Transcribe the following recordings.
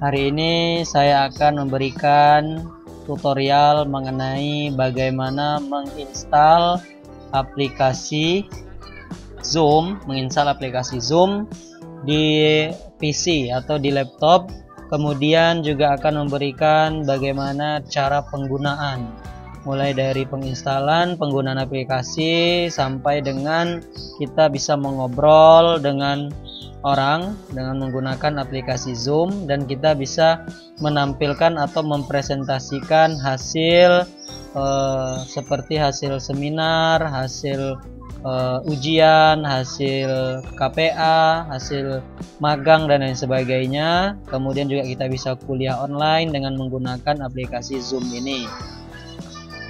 Hari ini saya akan memberikan tutorial mengenai bagaimana menginstal aplikasi Zoom, di PC atau di laptop. Kemudian juga akan memberikan bagaimana cara penggunaan, mulai dari penginstalan, penggunaan aplikasi, sampai dengan kita bisa mengobrol dengan orang dengan menggunakan aplikasi Zoom, dan kita bisa menampilkan atau mempresentasikan hasil seperti hasil seminar, hasil ujian, hasil KPA, hasil magang dan lain sebagainya. Kemudian juga kita bisa kuliah online dengan menggunakan aplikasi Zoom ini.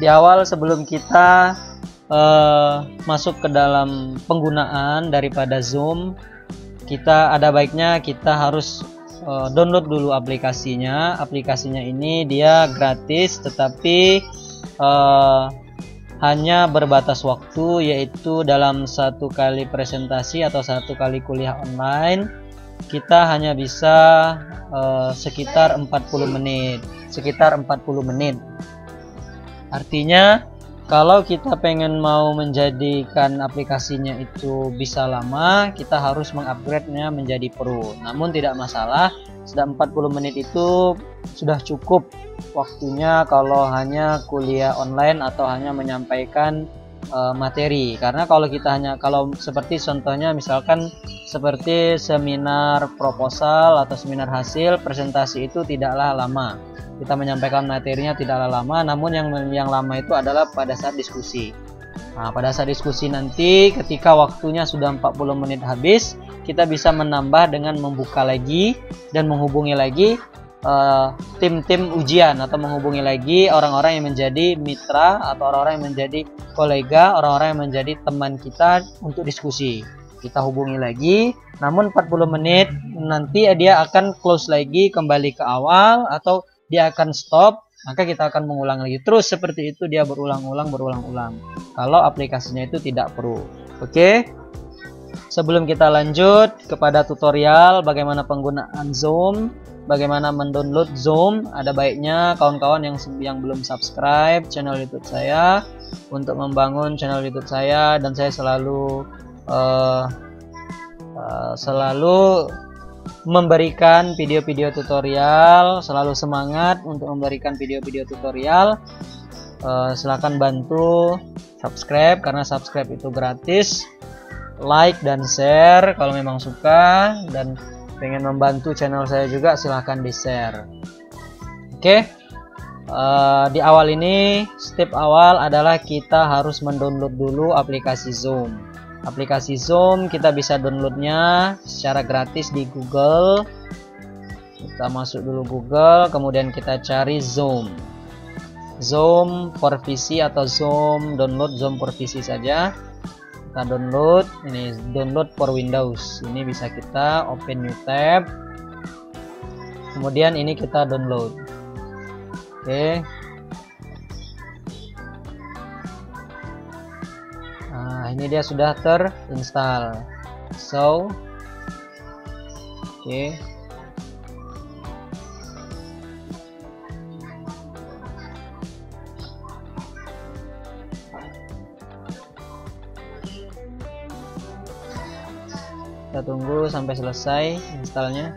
Di awal sebelum kita masuk ke dalam penggunaan daripada Zoom, ada baiknya kita harus download dulu aplikasinya. Aplikasinya ini dia gratis, tetapi hanya berbatas waktu, yaitu dalam satu kali presentasi atau satu kali kuliah online kita hanya bisa sekitar 40 menit. Artinya kalau kita pengen mau menjadikan aplikasinya itu bisa lama, kita harus mengupgrade-nya menjadi Pro. Namun tidak masalah, sudah 40 menit itu sudah cukup waktunya kalau hanya kuliah online atau hanya menyampaikan materi. Karena kalau seperti contohnya misalkan seperti seminar proposal atau seminar hasil presentasi, itu tidaklah lama. Kita menyampaikan materinya tidaklah lama, namun yang lama itu adalah pada saat diskusi. Nah, pada saat diskusi nanti ketika waktunya sudah 40 menit habis, kita bisa menambah dengan membuka lagi dan menghubungi lagi tim-tim ujian, atau menghubungi lagi orang-orang yang menjadi mitra atau orang-orang yang menjadi kolega, orang-orang yang menjadi teman kita untuk diskusi. Kita hubungi lagi, namun 40 menit nanti dia akan close lagi, kembali ke awal, atau dia akan stop, maka kita akan mengulang lagi. Terus seperti itu dia berulang-ulang kalau aplikasinya itu tidak Pro. Oke. Sebelum kita lanjut kepada tutorial bagaimana penggunaan Zoom, bagaimana mendownload Zoom, ada baiknya kawan-kawan yang belum subscribe channel YouTube saya untuk membangun channel YouTube saya, dan saya selalu memberikan video-video tutorial, selalu semangat untuk memberikan video-video tutorial. Silahkan bantu subscribe, karena subscribe itu gratis. Like dan share kalau memang suka dan pengen membantu channel saya juga, silahkan di share. Oke. Di awal ini, step awal adalah kita harus mendownload dulu aplikasi Zoom. Aplikasi Zoom kita bisa downloadnya secara gratis di Google. Kita masuk dulu Google, kemudian kita cari Zoom for PC atau download Zoom for PC saja. Kita download, ini download for Windows. Ini bisa kita open new tab, kemudian ini kita download. Oke. Nah, ini dia sudah terinstall. Oke. Kita tunggu sampai selesai installnya.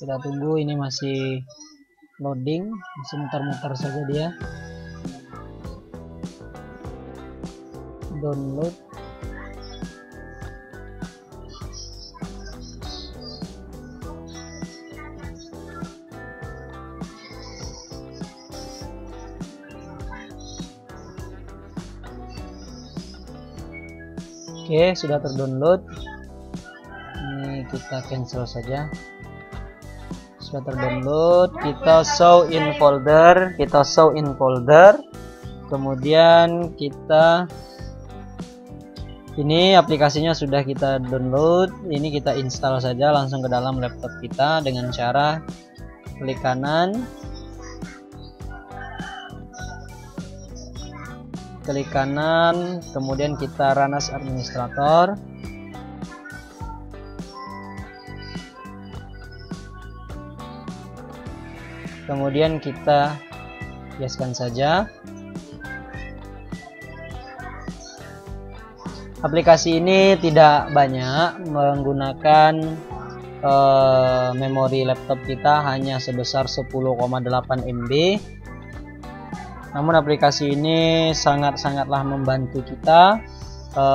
Kita tunggu, ini masih loading, masih muter-muter saja dia. Download. Oke, sudah terdownload. Ini kita cancel saja. Sudah terdownload, kita show in folder, kemudian kita ini aplikasinya sudah kita download. Ini kita install saja langsung ke dalam laptop kita dengan cara klik kanan, kemudian kita run as administrator. Kemudian kita biaskan saja. Aplikasi ini tidak banyak menggunakan memori laptop kita, hanya sebesar 10,8 MB. Namun aplikasi ini sangat-sangatlah membantu kita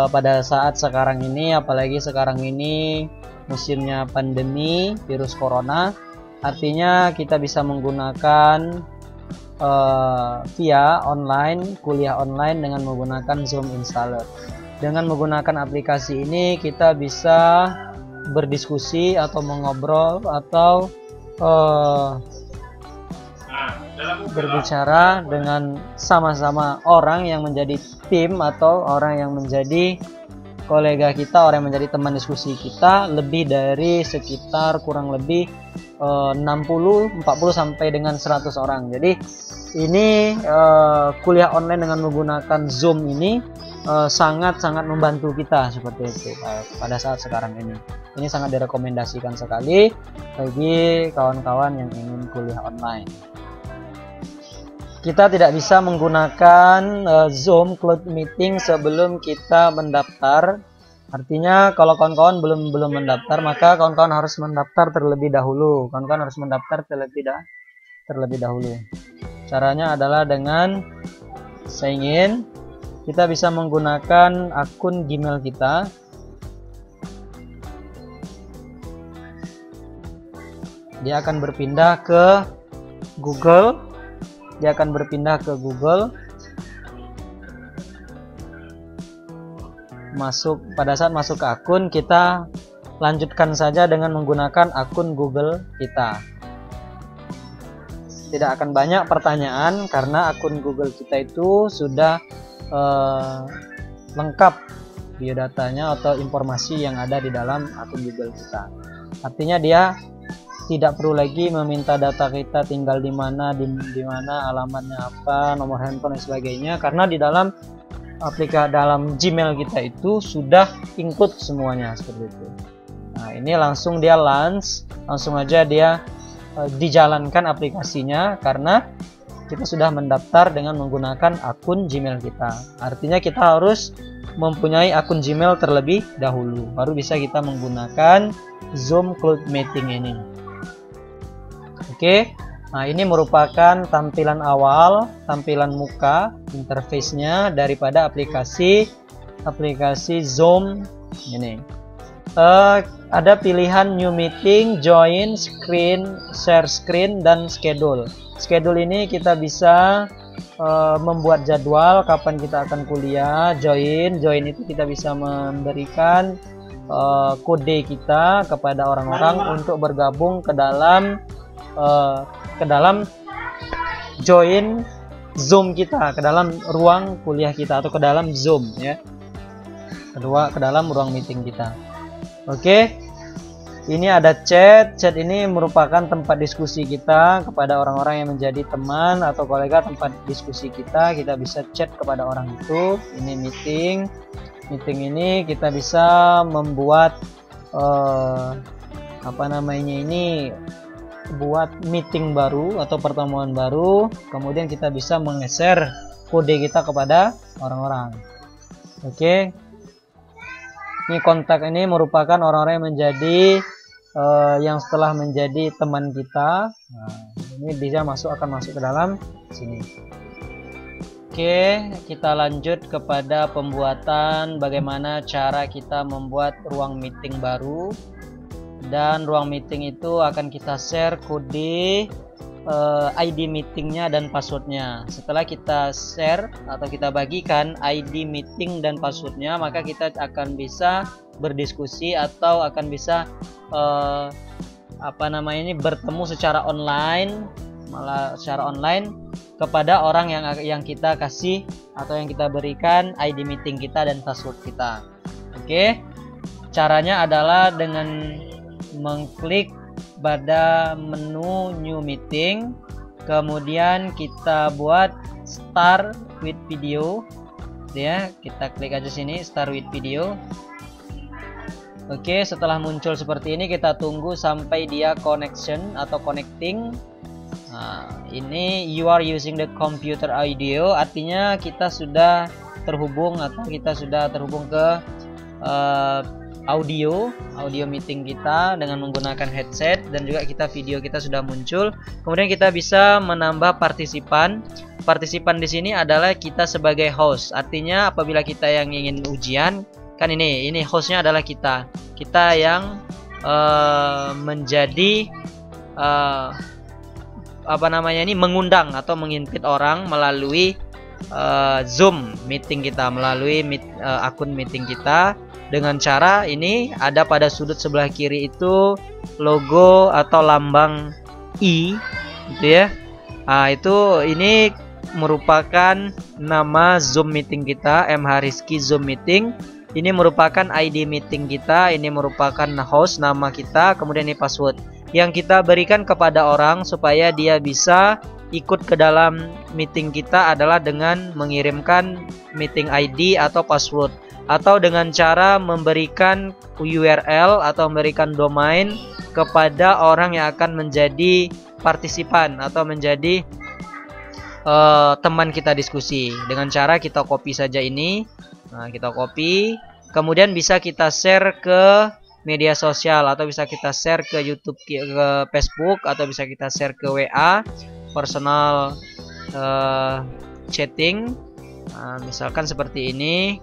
pada saat sekarang ini, apalagi sekarang ini musimnya pandemi virus corona. Artinya kita bisa menggunakan via online, kuliah online dengan menggunakan Zoom Installer. Dengan menggunakan aplikasi ini kita bisa berdiskusi atau mengobrol atau berbicara dengan sama-sama orang yang menjadi tim atau orang yang menjadi kolega kita, orang yang menjadi teman diskusi kita, lebih dari sekitar kurang lebih 40 sampai dengan 100 orang. Jadi ini kuliah online dengan menggunakan Zoom ini sangat-sangat membantu kita seperti itu pada saat sekarang ini. Ini sangat direkomendasikan sekali bagi kawan-kawan yang ingin kuliah online. Kita tidak bisa menggunakan Zoom Cloud Meeting sebelum kita mendaftar. Artinya kalau kawan-kawan belum mendaftar, maka kawan-kawan harus mendaftar terlebih dahulu. Kawan-kawan harus mendaftar terlebih dahulu. Caranya adalah dengan sign in. Kita bisa menggunakan akun Gmail kita. Dia akan berpindah ke Google. Pada saat masuk ke akun, kita lanjutkan saja dengan menggunakan akun Google kita. Tidak akan banyak pertanyaan karena akun Google kita itu sudah lengkap biodatanya atau informasi yang ada di dalam akun Google kita. Artinya dia tidak perlu lagi meminta data kita tinggal di mana, alamatnya apa, nomor handphone dan sebagainya, karena di dalam dalam Gmail kita itu sudah include semuanya seperti itu. Nah, ini langsung dia langsung aja dia dijalankan aplikasinya karena kita sudah mendaftar dengan menggunakan akun Gmail kita. Artinya kita harus mempunyai akun Gmail terlebih dahulu, baru bisa kita menggunakan Zoom Cloud Meeting ini. Oke, nah ini merupakan tampilan awal, tampilan muka, interface-nya daripada aplikasi Zoom ini. Ada pilihan New Meeting, Join, Screen, Share Screen, dan Schedule. Schedule ini kita bisa membuat jadwal kapan kita akan kuliah. Join itu kita bisa memberikan kode kita kepada orang-orang untuk bergabung ke dalam join Zoom kita, ke dalam ruang kuliah kita atau ke dalam Zoom ya. Ke dalam ruang meeting kita. Oke. Ini ada chat. Chat ini merupakan tempat diskusi kita kepada orang-orang yang menjadi teman atau kolega, tempat diskusi kita. Kita bisa chat kepada orang itu. Ini meeting. Meeting ini kita bisa membuat buat meeting baru atau pertemuan baru, kemudian kita bisa meng-share kode kita kepada orang-orang. Oke. Ini kontak ini merupakan orang-orang yang menjadi yang setelah menjadi teman kita. Nah, ini bisa akan masuk ke dalam sini. Oke, kita lanjut kepada pembuatan bagaimana cara kita membuat ruang meeting baru. Dan ruang meeting itu akan kita share kode ID meetingnya dan passwordnya. Setelah kita share atau kita bagikan ID meeting dan passwordnya, maka kita akan bisa berdiskusi atau akan bisa bertemu secara online, malah secara online kepada orang yang kita kasih atau yang kita berikan ID meeting kita dan password kita. Oke, caranya adalah dengan mengklik pada menu new meeting, kemudian kita buat start with video, ya, kita klik aja sini start with video. Oke, setelah muncul seperti ini kita tunggu sampai dia connection atau connecting. Nah, ini you are using the computer audio, artinya kita sudah terhubung atau kita sudah terhubung ke audio meeting kita dengan menggunakan headset, dan juga video kita sudah muncul. Kemudian kita bisa menambah partisipan. Partisipan di sini adalah kita sebagai host. Artinya apabila kita yang ingin ujian, kan ini hostnya adalah kita yang menjadi mengundang atau menginvite orang melalui Zoom meeting kita, melalui akun meeting kita. Dengan cara ini ada pada sudut sebelah kiri itu logo atau lambang I, gitu ya. Nah, ini merupakan nama Zoom meeting kita, MH Rizky Zoom meeting. Ini merupakan ID meeting kita, ini merupakan host nama kita, kemudian ini password yang kita berikan kepada orang supaya dia bisa ikut ke dalam meeting kita adalah dengan mengirimkan meeting ID atau password, atau dengan cara memberikan URL atau memberikan domain kepada orang yang akan menjadi partisipan atau menjadi teman kita diskusi. Dengan cara kita copy saja ini. Nah, kita copy, kemudian bisa kita share ke media sosial, atau bisa kita share ke YouTube, ke Facebook, atau bisa kita share ke WA, personal chatting. Nah, misalkan seperti ini,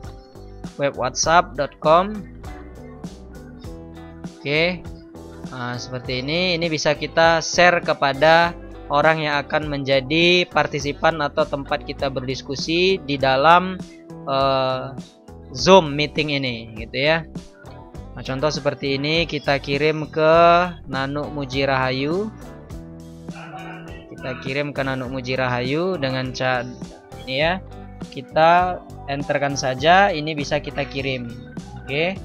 webwhatsapp.com. Oke, nah, seperti ini bisa kita share kepada orang yang akan menjadi partisipan atau tempat kita berdiskusi di dalam Zoom meeting ini, gitu ya. Nah, contoh seperti ini kita kirim ke Nanuk Muji Rahayu. Kita kirim ke Nanuk Muji Rahayu dengan cara ini ya. Kita enterkan saja, ini bisa kita kirim. Oke.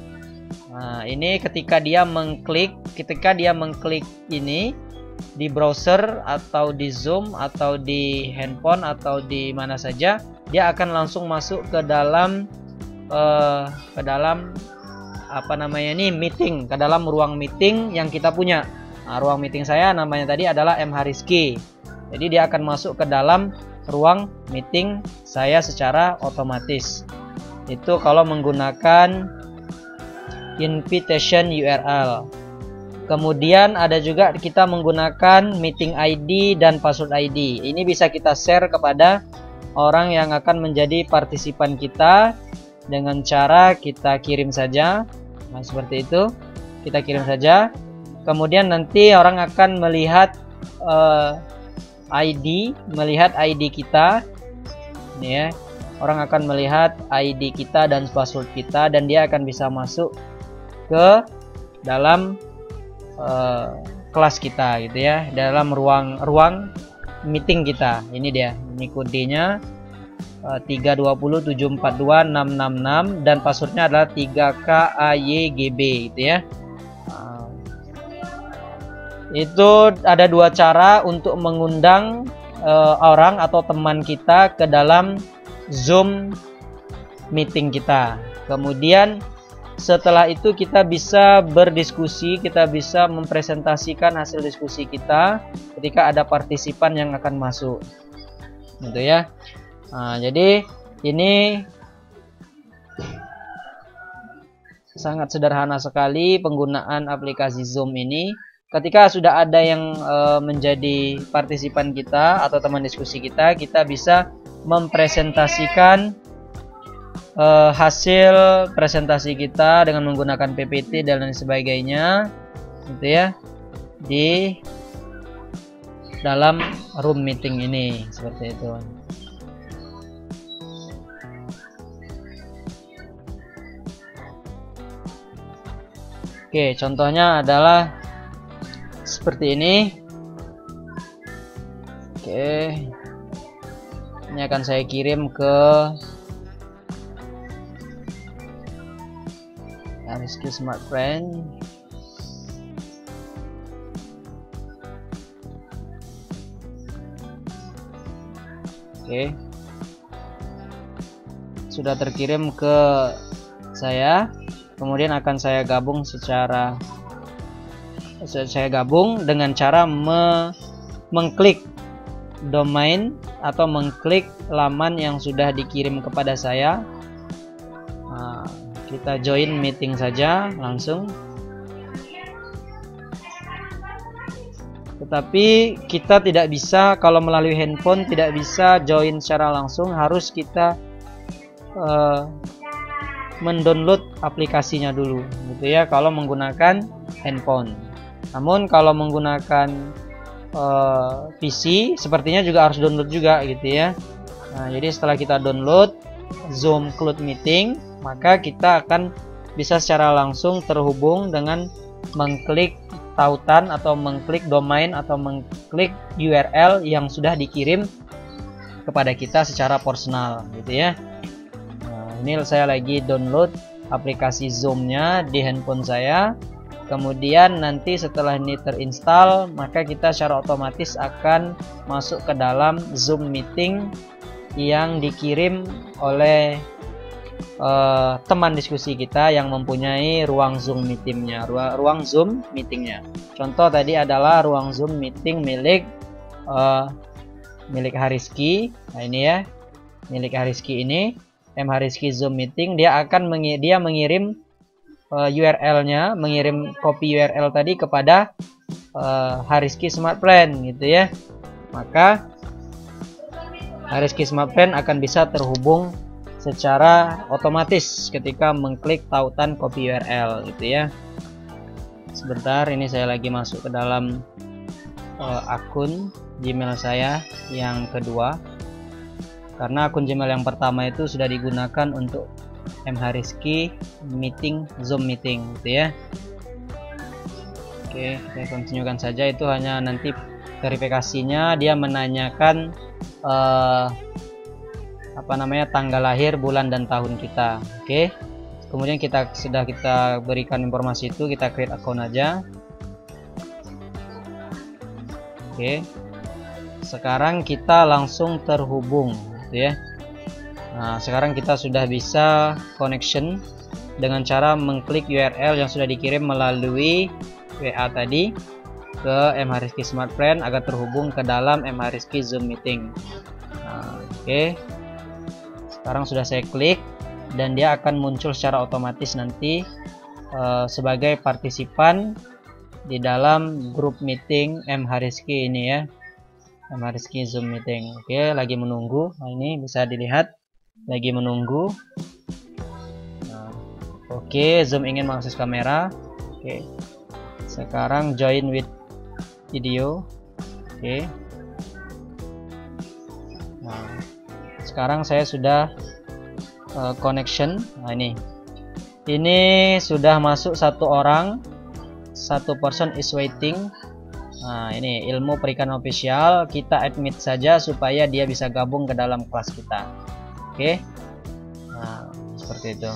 Nah, ini ketika dia mengklik ini di browser atau di Zoom atau di handphone atau di mana saja, dia akan langsung masuk ke dalam meeting, ke dalam ruang meeting yang kita punya. Nah, ruang meeting saya namanya tadi adalah MH Rizky. Jadi dia akan masuk ke dalam ruang meeting saya secara otomatis. Itu kalau menggunakan invitation URL. Kemudian ada juga kita menggunakan meeting ID dan password ID. Ini bisa kita share kepada orang yang akan menjadi partisipan kita dengan cara kita kirim saja. Nah, seperti itu. Kita kirim saja. Kemudian nanti orang akan melihat melihat ID kita. Ini ya. Orang akan melihat ID kita dan password kita, dan dia akan bisa masuk ke dalam kelas kita, gitu ya, dalam ruang meeting kita. Ini dia, ini kodenya 320742666 dan passwordnya adalah 3KAYGB, gitu ya. Itu ada dua cara untuk mengundang orang atau teman kita ke dalam Zoom meeting kita. Kemudian setelah itu kita bisa berdiskusi, kita bisa mempresentasikan hasil diskusi kita ketika ada partisipan yang akan masuk, gitu ya. Nah, jadi ini sangat sederhana sekali penggunaan aplikasi Zoom ini. Ketika sudah ada yang menjadi partisipan kita atau teman diskusi kita, kita bisa mempresentasikan hasil presentasi kita dengan menggunakan PPT dan lain sebagainya, gitu ya, di dalam room meeting ini, seperti itu. Oke, contohnya adalah seperti ini. Oke, ini akan saya kirim ke Rizky Smart Friend. Oke, sudah terkirim ke saya. Kemudian akan saya gabung dengan cara mengklik domain atau mengklik laman yang sudah dikirim kepada saya. Nah, kita join meeting saja langsung. Tetapi kita tidak bisa, kalau melalui handphone tidak bisa join secara langsung, harus kita mendownload aplikasinya dulu, gitu ya, kalau menggunakan handphone. Namun kalau menggunakan PC, sepertinya juga harus download juga, gitu ya. Nah, jadi setelah kita download Zoom Cloud Meeting, maka kita akan bisa secara langsung terhubung dengan mengklik tautan atau mengklik domain atau mengklik URL yang sudah dikirim kepada kita secara personal, gitu ya. Ini saya lagi download aplikasi Zoom-nya di handphone saya. Kemudian nanti setelah ini terinstall, maka kita secara otomatis akan masuk ke dalam Zoom meeting yang dikirim oleh teman diskusi kita yang mempunyai ruang Zoom meetingnya, ruang Zoom meetingnya. Contoh tadi adalah ruang Zoom meeting milik Harizky. Nah, ini ya, milik Harizky ini. Harizky Zoom meeting, dia akan mengirim URL-nya, mengirim copy URL tadi kepada Harizky Smart Friend, gitu ya. Maka Harizky Smart Friend akan bisa terhubung secara otomatis ketika mengklik tautan copy URL, gitu ya. Sebentar, ini saya lagi masuk ke dalam akun Gmail saya yang kedua. Karena akun Gmail yang pertama itu sudah digunakan untuk Harizky meeting, Zoom meeting, gitu ya. Oke, kita continuekan saja. Itu hanya nanti verifikasinya, dia menanyakan tanggal lahir, bulan dan tahun kita. Oke, kemudian kita berikan informasi itu, kita create akun aja. Oke, sekarang kita langsung terhubung, ya. Nah, sekarang kita sudah bisa connection dengan cara mengklik URL yang sudah dikirim melalui WA tadi ke Harizky Smart Friend agar terhubung ke dalam Harizky Zoom meeting. Nah, oke. Sekarang sudah saya klik dan dia akan muncul secara otomatis nanti sebagai partisipan di dalam grup meeting Harizky ini, ya. Harizky Zoom meeting. Oke, lagi menunggu. Nah, ini bisa dilihat lagi menunggu. Nah, oke, Zoom ingin mengakses kamera. Oke, sekarang join with video. Oke. Nah, sekarang saya sudah connection. Nah, ini sudah masuk satu orang, satu person is waiting. Nah, ini Ilmu Perikanan Official, kita admit saja supaya dia bisa gabung ke dalam kelas kita. Oke. Nah, seperti itu.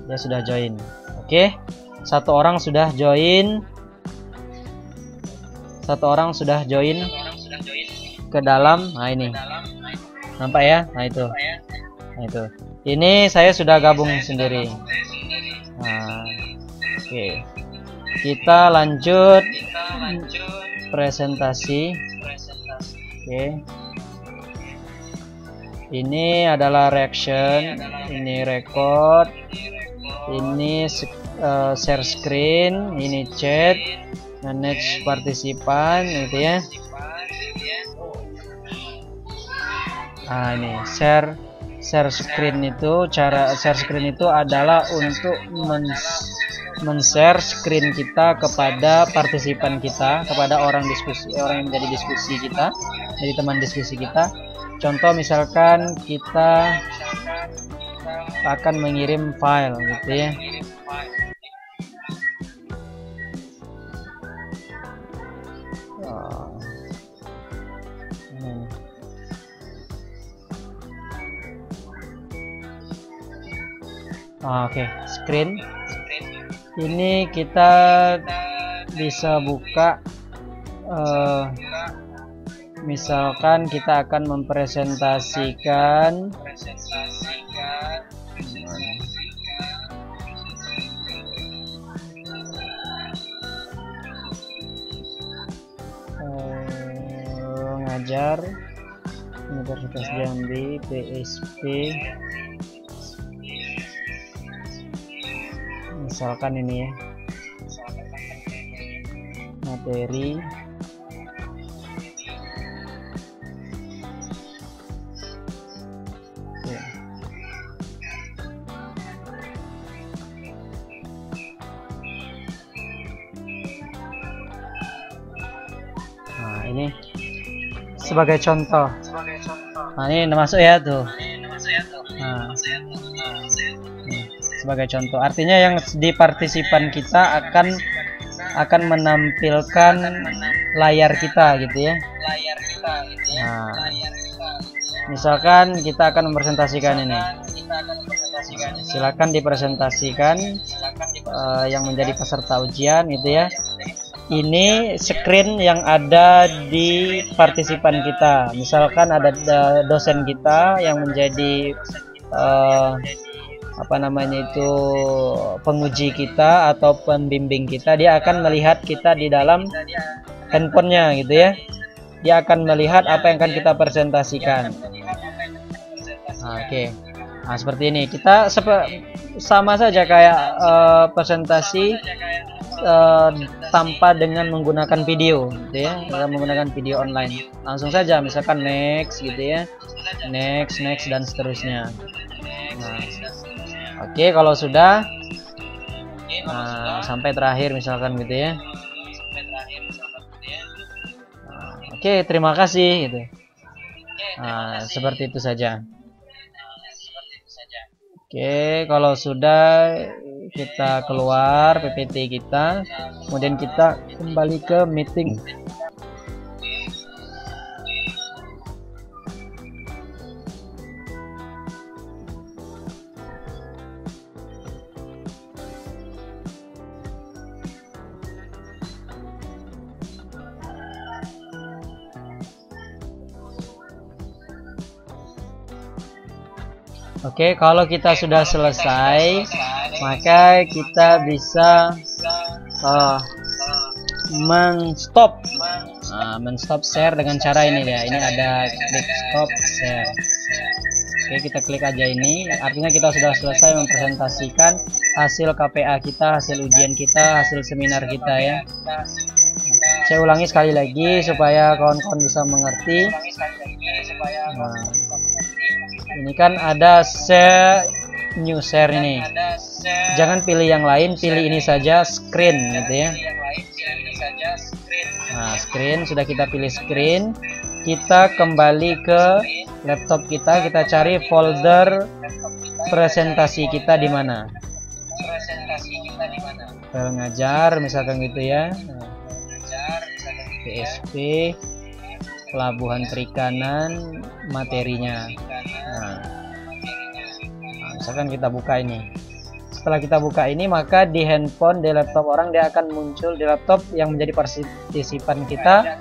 Dia sudah join. Oke. Satu orang sudah join. Ke dalam. Nah, ini. Nampak ya? Nah, itu. Ini saya sudah gabung sendiri. Nah, oke. Kita lanjut presentasi. Oke. Ini adalah reaction, ini record, ini share screen, ini chat, manage partisipan, gitu ya. Nah, ini share screen itu, cara share screen itu adalah untuk men-share screen kita kepada partisipan kita, kepada orang yang menjadi diskusi kita, jadi teman diskusi kita. Contoh misalkan kita akan mengirim file gitu ya. Oke, screen ini kita bisa buka, misalkan kita akan mempresentasikan ngajar Universitas Jambi PSP, misalkan ini ya, materi ya. Nah ini sebagai contoh. Nah ini masuk ya tuh. Nah, sebagai contoh, artinya yang di partisipan kita akan menampilkan layar kita gitu ya. Nah, misalkan kita akan mempresentasikan ini, silakan dipresentasikan yang menjadi peserta ujian gitu ya. Ini screen yang ada di partisipan kita, misalkan ada dosen kita yang menjadi apa namanya itu, penguji kita atau pembimbing kita. Dia akan melihat kita di dalam handphonenya gitu ya. Dia akan melihat apa yang akan kita presentasikan. Nah, oke. Nah seperti ini, kita sama saja kayak presentasi tanpa dengan menggunakan video gitu ya, menggunakan video online. Langsung saja misalkan next gitu ya, next dan seterusnya. Nah, oke, kalau sudah sampai terakhir misalkan gitu ya. Oke, terima kasih gitu. Nah, seperti itu saja. Oke, kalau sudah kita keluar PPT kita, kemudian kita kembali ke meeting. Oke, kalau kita sudah selesai, maka kita bisa men-stop share dengan cara ini ya. Ini ada klik stop share. Oke, kita klik aja ini. Artinya kita sudah selesai mempresentasikan hasil KPA kita, hasil ujian kita, hasil seminar kita ya. Saya ulangi sekali lagi supaya kawan-kawan bisa mengerti. Nah, ini kan ada new share ini. Jangan pilih yang lain, pilih ini saja, screen gitu ya. Nah, screen sudah kita pilih screen. Kita kembali ke laptop kita cari folder presentasi kita di mana. File ngajar misalkan gitu ya. PSP Pelabuhan Perikanan materinya. Nah, misalkan kita buka ini. Setelah kita buka ini, maka di handphone, di laptop orang, dia akan muncul di laptop yang menjadi partisipan kita,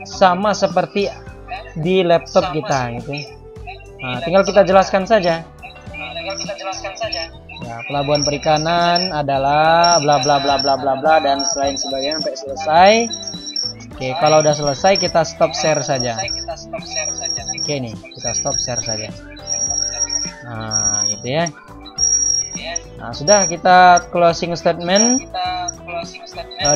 sama seperti di laptop kita gitu. Nah, tinggal kita jelaskan saja. Ya, Pelabuhan Perikanan adalah bla bla bla bla bla bla dan selain sebagainya sampai selesai. Oke, kalau udah selesai kita stop share saja. Oke nih, kita stop share saja. Nah, gitu ya. Nah, sudah kita closing statement.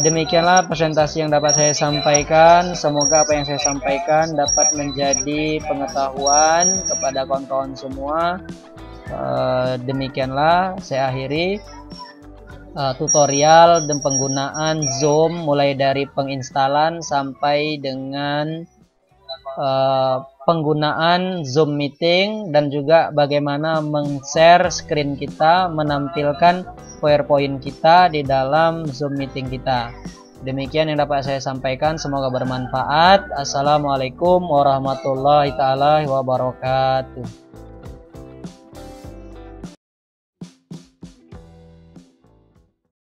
Demikianlah presentasi yang dapat saya sampaikan. Semoga apa yang saya sampaikan dapat menjadi pengetahuan kepada kawan-kawan semua. Demikianlah saya akhiri tutorial dan penggunaan Zoom, mulai dari penginstalan sampai dengan penggunaan Zoom meeting, dan juga bagaimana men-share screen kita, menampilkan PowerPoint kita di dalam Zoom meeting kita. Demikian yang dapat saya sampaikan, semoga bermanfaat. Assalamualaikum warahmatullahi taala wabarakatuh.